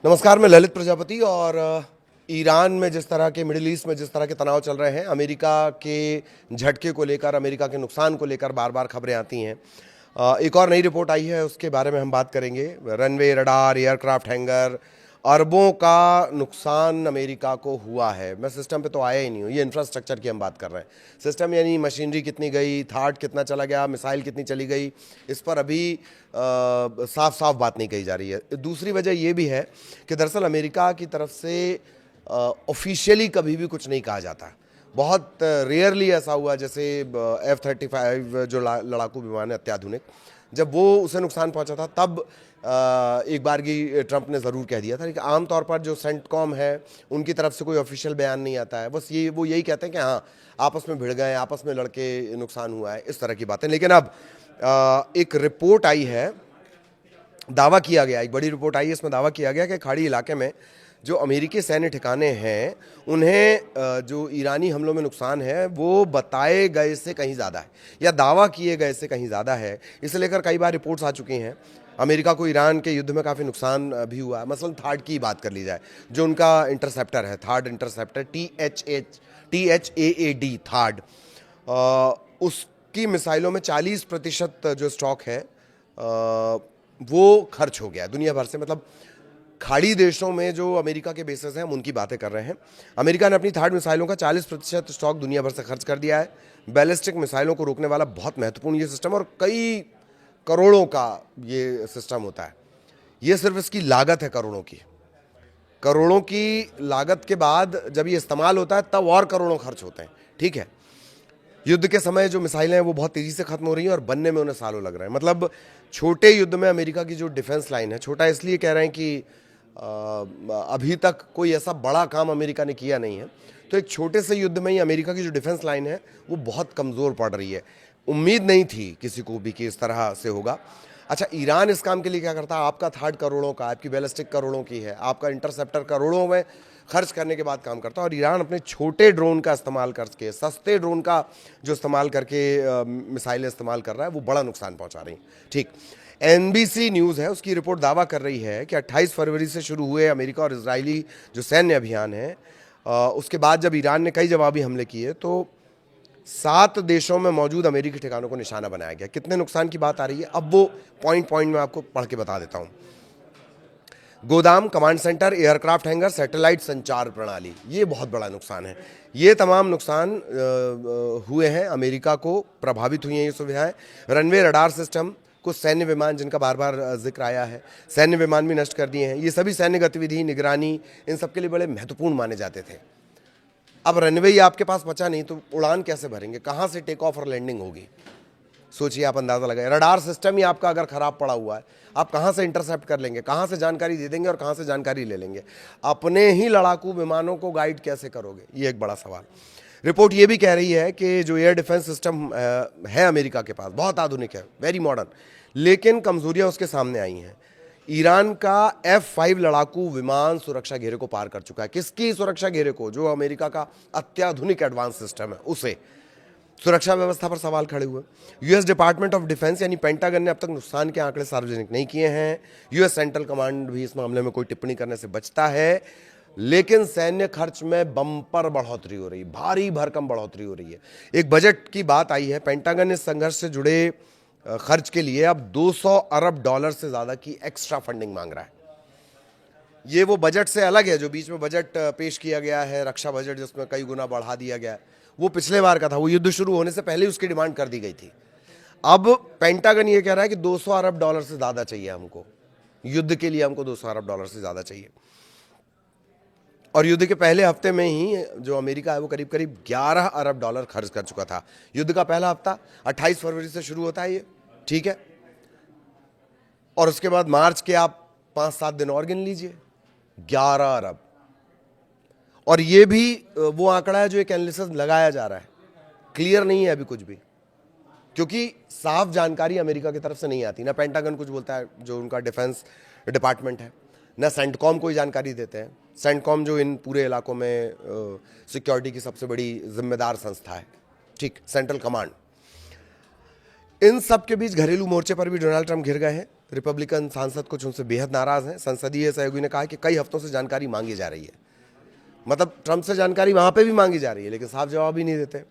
नमस्कार, मैं ललित प्रजापति। और ईरान में जिस तरह के, मिडिल ईस्ट में जिस तरह के तनाव चल रहे हैं, अमेरिका के झटके को लेकर, अमेरिका के नुकसान को लेकर बार बार खबरें आती हैं। एक और नई रिपोर्ट आई है, उसके बारे में हम बात करेंगे। रनवे, रडार, एयरक्राफ्ट हैंगर, अरबों का नुकसान अमेरिका को हुआ है। मैं सिस्टम पे तो आया ही नहीं हूँ, ये इंफ्रास्ट्रक्चर की हम बात कर रहे हैं। सिस्टम यानी मशीनरी कितनी गई, थाट कितना चला गया, मिसाइल कितनी चली गई, इस पर अभी साफ साफ बात नहीं कही जा रही है। दूसरी वजह यह भी है कि दरअसल अमेरिका की तरफ से ऑफिशियली कभी भी कुछ नहीं कहा जाता। बहुत रेयरली ऐसा हुआ, जैसे F-35 जो लड़ाकू विमान है अत्याधुनिक, जब वो उसे नुकसान पहुंचा था तब एक बार की ट्रंप ने ज़रूर कह दिया था। लेकिन आमतौर पर जो सेंटकॉम है उनकी तरफ से कोई ऑफिशियल बयान नहीं आता है। बस वो यही कहते हैं कि हाँ, आपस में भिड़ गए, आपस में लड़के नुकसान हुआ है, इस तरह की बातें। लेकिन अब एक रिपोर्ट आई है, दावा किया गया, एक बड़ी रिपोर्ट आई है, इसमें दावा किया गया कि खाड़ी इलाके में जो अमेरिकी सैन्य ठिकाने हैं उन्हें जो ईरानी हमलों में नुकसान है वो बताए गए से कहीं ज़्यादा है, या दावा किए गए से कहीं ज़्यादा है। इसे लेकर कई बार रिपोर्ट्स आ चुकी हैं। अमेरिका को ईरान के युद्ध में काफ़ी नुकसान भी हुआ है। मसलन थार्ड की बात कर ली जाए, जो उनका इंटरसेप्टर है, थार्ड इंटरसेप्टर, THAAD, थार्ड, उसकी मिसाइलों में 40% जो स्टॉक है वो खर्च हो गया है दुनिया भर से। मतलब खाड़ी देशों में जो अमेरिका के बेसेस हैं, हम उनकी बातें कर रहे हैं। अमेरिका ने अपनी थार्ड मिसाइलों का 40% स्टॉक दुनिया भर से खर्च कर दिया है। बैलिस्टिक मिसाइलों को रोकने वाला बहुत महत्वपूर्ण ये सिस्टम, और कई करोड़ों का ये सिस्टम होता है। ये सिर्फ इसकी लागत है करोड़ों की लागत के बाद जब ये इस्तेमाल होता है तब और करोड़ों खर्च होते हैं। ठीक है, युद्ध के समय जो मिसाइलें हैं वो बहुत तेज़ी से खत्म हो रही हैं और बनने में उन्हें सालों लग रहे हैं। मतलब छोटे युद्ध में अमेरिका की जो डिफेंस लाइन है, छोटा इसलिए कह रहे हैं कि अभी तक कोई ऐसा बड़ा काम अमेरिका ने किया नहीं है, तो एक छोटे से युद्ध में ही अमेरिका की जो डिफेंस लाइन है वो बहुत कमज़ोर पड़ रही है। उम्मीद नहीं थी किसी को भी कि इस तरह से होगा। अच्छा, ईरान इस काम के लिए क्या करता है? आपका थार्ड करोड़ों का, आपकी बैलिस्टिक करोड़ों की है, आपका इंटरसेप्टर करोड़ों में खर्च करने के बाद काम करता है। और ईरान अपने छोटे ड्रोन का इस्तेमाल करके, सस्ते ड्रोन का जो इस्तेमाल करके मिसाइलें इस्तेमाल कर रहा है, वो बड़ा नुकसान पहुंचा रही हैं। ठीक, NBC न्यूज़ है, उसकी रिपोर्ट दावा कर रही है कि 28 फरवरी से शुरू हुए अमेरिका और इजरायली जो सैन्य अभियान है, उसके बाद जब ईरान ने कई जवाबी हमले किए तो 7 देशों में मौजूद अमेरिकी ठिकानों को निशाना बनाया गया। कितने नुकसान की बात आ रही है, अब वो पॉइंट में आपको पढ़ के बता देता हूँ। गोदाम, command centre, aircraft hanger, satellite संचार प्रणाली, ये बहुत बड़ा नुकसान है। ये तमाम नुकसान हुए हैं, अमेरिका को प्रभावित हुई हैं ये सुविधाएं। रनवे, रडार सिस्टम, कुछ सैन्य विमान जिनका बार बार जिक्र आया है, सैन्य विमान भी नष्ट कर दिए हैं। ये सभी सैन्य गतिविधि, निगरानी, इन सब के लिए बड़े महत्वपूर्ण माने जाते थे। अब रनवे ही आपके पास बचा नहीं तो उड़ान कैसे भरेंगे, कहाँ से टेक ऑफ और लैंडिंग होगी? सोचिए, आप अंदाज़ा लगाए। रडार सिस्टम ही आपका अगर ख़राब पड़ा हुआ है, आप कहाँ से इंटरसेप्ट कर लेंगे, कहाँ से जानकारी दे देंगे और कहाँ से जानकारी ले लेंगे? अपने ही लड़ाकू विमानों को गाइड कैसे करोगे, ये एक बड़ा सवाल। रिपोर्ट ये भी कह रही है कि जो एयर डिफेंस सिस्टम है अमेरिका के पास, बहुत आधुनिक है, वेरी मॉडर्न, लेकिन कमज़ोरियाँ उसके सामने आई हैं। ईरान का F-5 लड़ाकू विमान सुरक्षा घेरे को पार कर चुका है। किसकी सुरक्षा घेरे को? जो अमेरिका का अत्याधुनिक एडवांस सिस्टम है उसे। सुरक्षा व्यवस्था पर सवाल खड़े हुए। यूएस डिपार्टमेंट ऑफ डिफेंस यानी पेंटागन ने अब तक नुकसान के आंकड़े सार्वजनिक नहीं किए हैं। यूएस सेंट्रल कमांड भी इस मामले में कोई टिप्पणी करने से बचता है। लेकिन सैन्य खर्च में बम्पर बढ़ोतरी हो रही, भारी भरकम बढ़ोतरी हो रही है। एक बजट की बात आई है, पेंटागन इस संघर्ष से जुड़े खर्च के लिए अब $200 अरब से ज़्यादा की एक्स्ट्रा फंडिंग मांग रहा है। ये वो बजट से अलग है जो बीच में बजट पेश किया गया है, रक्षा बजट, जिसमें कई गुना बढ़ा दिया गया है। वो पिछले बार का था, वो युद्ध शुरू होने से पहले ही उसकी डिमांड कर दी गई थी। अब पेंटागन ये कह रहा है कि $200 अरब से ज़्यादा चाहिए हमको, युद्ध के लिए हमको $200 अरब से ज़्यादा चाहिए। और युद्ध के पहले हफ्ते में ही जो अमेरिका है वो करीब करीब $11 अरब खर्च कर चुका था। युद्ध का पहला हफ्ता 28 फरवरी से शुरू होता है ये, ठीक है, और उसके बाद मार्च के आप 5-7 दिन और गिन लीजिए, 11 अरब। और ये भी वो आंकड़ा है जो एक एनालिसिस लगाया जा रहा है, क्लियर नहीं है अभी कुछ भी, क्योंकि साफ जानकारी अमेरिका की तरफ से नहीं आती। ना पेंटागन कुछ बोलता है, जो उनका डिफेंस डिपार्टमेंट है, ना सेंटकॉम कोई जानकारी देते हैं। सेंटकॉम जो इन पूरे इलाकों में सिक्योरिटी की सबसे बड़ी जिम्मेदार संस्था है, ठीक, सेंट्रल कमांड। इन सब के बीच घरेलू मोर्चे पर भी डोनाल्ड ट्रंप घिर गए हैं। रिपब्लिकन सांसद कुछ उनसे बेहद नाराज हैं। संसदीय सहयोगी ने कहा कि कई हफ्तों से जानकारी मांगी जा रही है, मतलब ट्रंप से जानकारी वहां पे भी मांगी जा रही है, लेकिन साफ जवाब ही नहीं देते।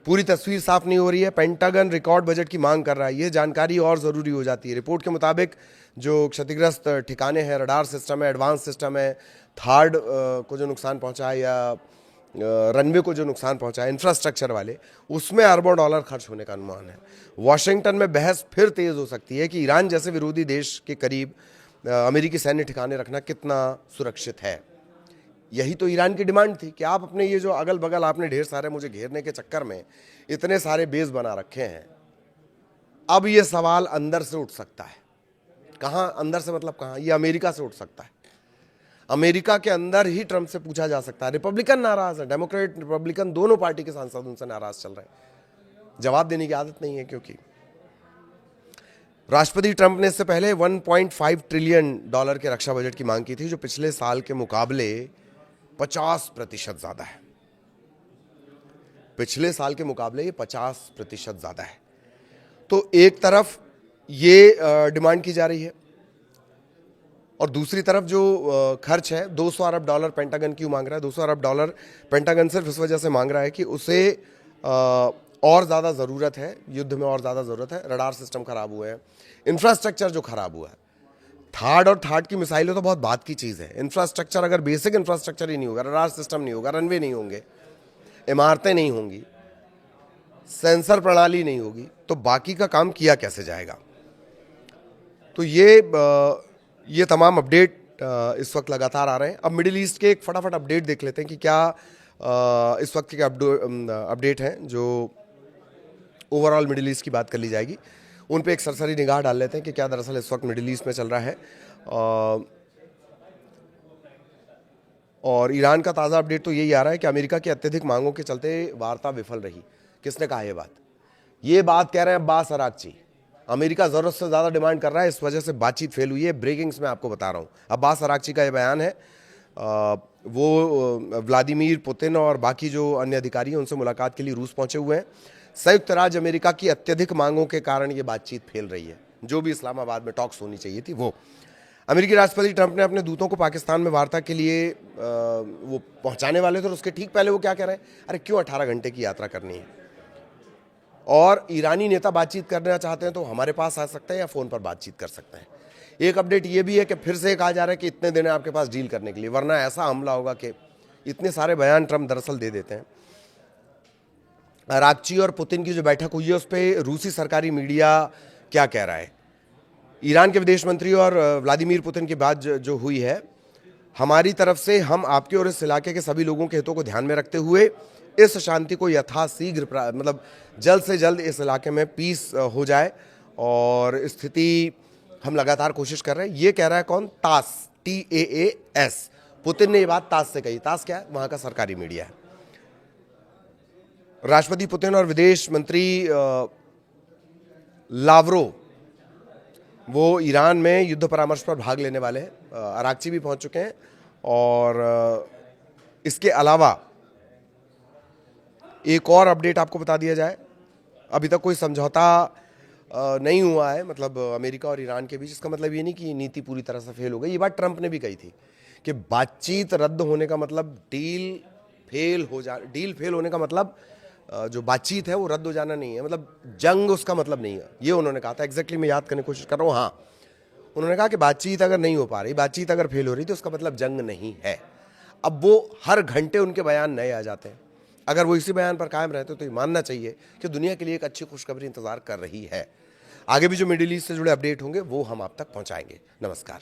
पूरी तस्वीर साफ नहीं हो रही है। पेंटागन रिकॉर्ड बजट की मांग कर रहा है, ये जानकारी और ज़रूरी हो जाती है। रिपोर्ट के मुताबिक जो क्षतिग्रस्त ठिकाने हैं, रडार सिस्टम है, एडवांस सिस्टम है, थर्ड को जो नुकसान पहुंचा है या रनवे को जो नुकसान पहुंचा है, इंफ्रास्ट्रक्चर वाले, उसमें अरबों डॉलर खर्च होने का अनुमान है। वॉशिंगटन में बहस फिर तेज़ हो सकती है कि ईरान जैसे विरोधी देश के करीब अमेरिकी सैन्य ठिकाने रखना कितना सुरक्षित है। यही तो ईरान की डिमांड थी कि आप अपने ये जो अगल बगल आपने ढेर सारे मुझे घेरने के चक्कर में इतने सारे बेस बना रखे हैं। अब ये सवाल अंदर से उठ सकता है। कहाँ अंदर से, मतलब कहाँ? ये अमेरिका से उठ सकता है। अमेरिका के अंदर ही ट्रंप से पूछा जा सकता है। रिपब्लिकन नाराज है, डेमोक्रेट रिपब्लिकन दोनों पार्टी के सांसद उनसे नाराज चल रहे हैं। जवाब देने की आदत नहीं है, क्योंकि राष्ट्रपति ट्रंप ने इससे पहले 1.5 ट्रिलियन डॉलर के रक्षा बजट की मांग की थी, जो पिछले साल के मुकाबले 50% ज्यादा है। पिछले साल के मुकाबले ये 50% ज्यादा है। तो एक तरफ ये डिमांड की जा रही है और दूसरी तरफ जो खर्च है, 200 अरब डॉलर पेंटागन क्यों मांग रहा है? 200 अरब डॉलर पेंटागन सिर्फ इस वजह से मांग रहा है कि उसे और ज़्यादा ज़रूरत है, युद्ध में और ज़्यादा ज़रूरत है। रडार सिस्टम खराब हुए हैं, इंफ्रास्ट्रक्चर जो खराब हुआ है। थार्ड और थार्ड की मिसाइलें तो बहुत बात की चीज़ है। इंफ्रास्ट्रक्चर, अगर बेसिक इंफ्रास्ट्रक्चर ही नहीं होगा, रडार सिस्टम नहीं होगा, रनवे नहीं होंगे, इमारतें नहीं होंगी, सेंसर प्रणाली नहीं होगी, तो बाकी का काम किया कैसे जाएगा? तो ये तमाम अपडेट इस वक्त लगातार आ रहे हैं। अब मिडिल ईस्ट के एक फटाफट अपडेट देख लेते हैं कि क्या इस वक्त के अपडेट हैं जो ओवरऑल मिडिल ईस्ट की बात कर ली जाएगी। उन पे एक सरसरी निगाह डाल लेते हैं कि क्या दरअसल इस वक्त मिडिल ईस्ट में चल रहा है। और ईरान का ताज़ा अपडेट तो यही आ रहा है कि अमेरिका की अत्यधिक मांगों के चलते वार्ता विफल रही। किसने कहा ये बात? ये बात कह रहे हैं अब्बास अराक्ची। अमेरिका ज़रूरत से ज़्यादा डिमांड कर रहा है, इस वजह से बातचीत फेल हुई है। ब्रेकिंग्स में आपको बता रहा हूँ, अब्बास अराक्ची का ये बयान है। वो व्लादिमीर पुतिन और बाकी जो अन्य अधिकारी हैं उनसे मुलाकात के लिए रूस पहुंचे हुए हैं। संयुक्त राज्य अमेरिका की अत्यधिक मांगों के कारण ये बातचीत फेल रही है, जो भी इस्लामाबाद में टॉक्स होनी चाहिए थी वो। अमेरिकी राष्ट्रपति ट्रंप ने अपने दूतों को पाकिस्तान में वार्ता के लिए वो पहुंचाने वाले थे, और उसके ठीक पहले वो क्या कह रहे हैं? अरे क्यों 18 घंटे की यात्रा करनी है? और ईरानी नेता बातचीत करना चाहते हैं तो हमारे पास आ सकते हैं या फ़ोन पर बातचीत कर सकते हैं। एक अपडेट ये भी है कि फिर से कहा जा रहा है कि इतने दिन है आपके पास डील करने के लिए, वरना ऐसा हमला होगा कि इतने सारे बयान ट्रंप दरअसल दे देते हैं। अराक्ची और पुतिन की जो बैठक हुई है उस पर रूसी सरकारी मीडिया क्या कह रहा है? ईरान के विदेश मंत्री और व्लादिमीर पुतिन की बात जो हुई है, हमारी तरफ से हम आपके और इस इलाके के सभी लोगों के हितों को ध्यान में रखते हुए इस शांति को यथाशीघ्र, मतलब जल्द से जल्द इस इलाके में पीस हो जाए, और स्थिति हम लगातार कोशिश कर रहे हैं। ये कह रहा है कौन? तास, TAAS। पुतिन ने ये बात तास से कही। तास क्या है? वहां का सरकारी मीडिया है। राष्ट्रपति पुतिन और विदेश मंत्री लावरोव वो ईरान में युद्ध परामर्श पर भाग लेने वाले हैं। अराक्ची भी पहुंच चुके हैं, और इसके अलावा एक और अपडेट आपको बता दिया जाए। अभी तक कोई समझौता नहीं हुआ है, मतलब अमेरिका और ईरान के बीच। इसका मतलब ये नहीं कि नीति पूरी तरह से फेल हो गई। ये बात ट्रंप ने भी कही थी कि बातचीत रद्द होने का मतलब डील फेल होने का मतलब जो बातचीत है वो रद्द हो जाना नहीं है, मतलब जंग उसका मतलब नहीं है। ये उन्होंने कहा था। एग्जैक्टली मैं याद करने की कोशिश कर रहा हूँ। हाँ, उन्होंने कहा कि बातचीत अगर नहीं हो पा रही, बातचीत अगर फेल हो रही, तो उसका मतलब जंग नहीं है। अब वो हर घंटे उनके बयान नए आ जाते हैं। अगर वो इसी बयान पर कायम रहते तो ये मानना चाहिए कि दुनिया के लिए एक अच्छी खुशखबरी इंतजार कर रही है। आगे भी जो मिडिल ईस्ट से जुड़े अपडेट होंगे वो हम आप तक पहुंचाएंगे। नमस्कार।